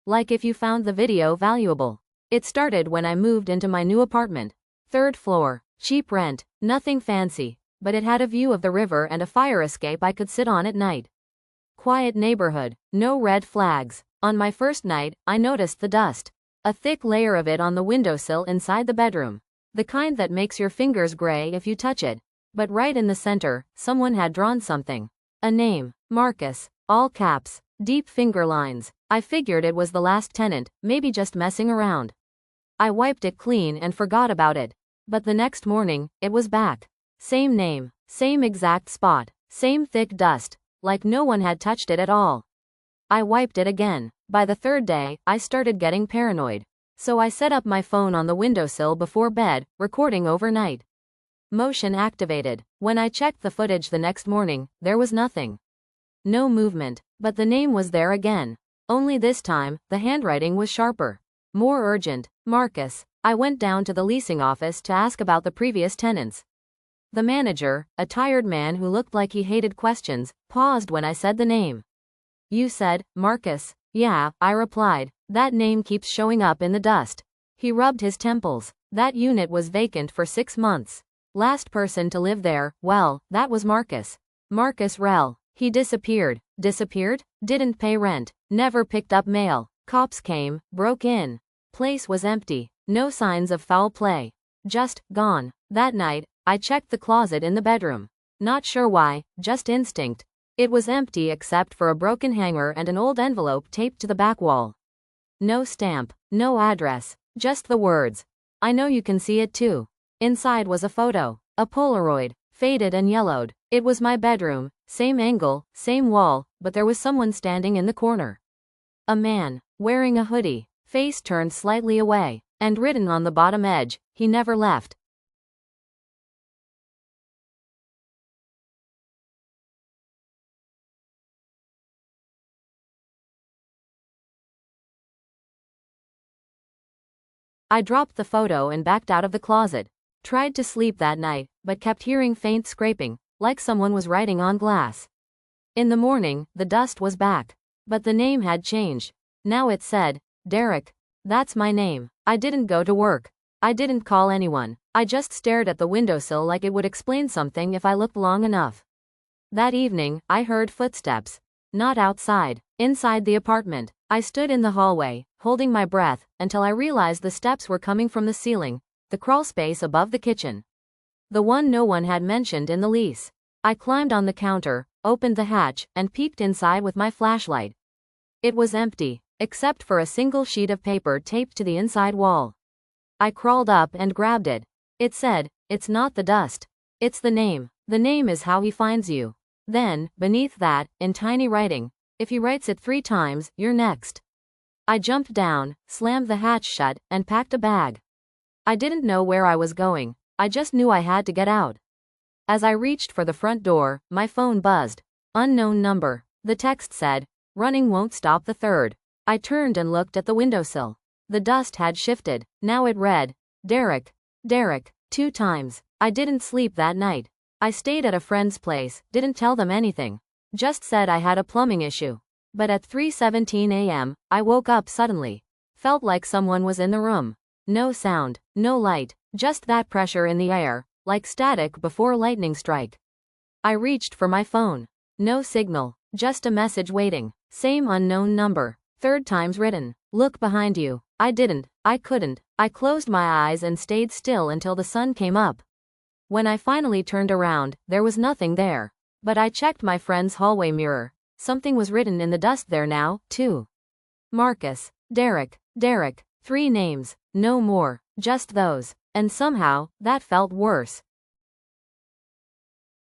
Like if you found the video valuable. It started when I moved into my new apartment. 3rd floor, cheap rent, nothing fancy, but it had a view of the river and a fire escape I could sit on at night. Quiet neighborhood, no red flags. On my first night, I noticed the dust. A thick layer of it on the windowsill inside the bedroom. The kind that makes your fingers gray if you touch it. But right in the center, someone had drawn something. A name, Marcus, all caps, deep finger lines. I figured it was the last tenant, maybe just messing around. I wiped it clean and forgot about it. But the next morning, it was back. Same name, same exact spot, same thick dust, like no one had touched it at all. I wiped it again. By the 3rd day, I started getting paranoid. So I set up my phone on the windowsill before bed, recording overnight. Motion activated. When I checked the footage the next morning, there was nothing. No movement, but the name was there again. Only this time, the handwriting was sharper. More urgent, Marcus. I went down to the leasing office to ask about the previous tenants. The manager, a tired man who looked like he hated questions, paused when I said the name. You said, Marcus? Yeah, I replied. That name keeps showing up in the dust. He rubbed his temples. That unit was vacant for 6 months. Last person to live there, well, that was Marcus. Marcus Rell. He disappeared. Disappeared? Didn't pay rent. Never picked up mail. Cops came, broke in. Place was empty. No signs of foul play. Just, gone. That night, I checked the closet in the bedroom. Not sure why, just instinct. It was empty except for a broken hanger and an old envelope taped to the back wall. No stamp, no address, just the words. I know you can see it too. Inside was a photo, a Polaroid, faded and yellowed. It was my bedroom, same angle, same wall, but there was someone standing in the corner. A man, wearing a hoodie, face turned slightly away, and written on the bottom edge, he never left. I dropped the photo and backed out of the closet. Tried to sleep that night, but kept hearing faint scraping, like someone was writing on glass. In the morning, the dust was back. But the name had changed. Now it said, Derek. That's my name. I didn't go to work. I didn't call anyone. I just stared at the windowsill like it would explain something if I looked long enough. That evening, I heard footsteps. Not outside. Inside the apartment. I stood in the hallway, holding my breath, until I realized the steps were coming from the ceiling, the crawl space above the kitchen. The one no one had mentioned in the lease. I climbed on the counter, opened the hatch, and peeked inside with my flashlight. It was empty, except for a single sheet of paper taped to the inside wall. I crawled up and grabbed it. It said, "It's not the dust. It's the name. The name is how he finds you." Then, beneath that, in tiny writing, "If he writes it 3 times, you're next." I jumped down, slammed the hatch shut, and packed a bag. I didn't know where I was going. I just knew I had to get out. As I reached for the front door, my phone buzzed. Unknown number. The text said, "Running won't stop the 3rd. I turned and looked at the windowsill. The dust had shifted. Now it read, Derek. Derek. 2 times. I didn't sleep that night. I stayed at a friend's place, didn't tell them anything. Just said I had a plumbing issue. But at 3:17 a.m., I woke up suddenly. Felt like someone was in the room. No sound, no light, just that pressure in the air, like static before lightning strike. I reached for my phone. No signal, just a message waiting. Same unknown number. 3rd time's written. Look behind you. I didn't. I couldn't. I closed my eyes and stayed still until the sun came up. When I finally turned around, there was nothing there. But I checked my friend's hallway mirror. Something was written in the dust there now, too. Marcus. Derek. Derek. 3 names. No more. Just those. And somehow, that felt worse.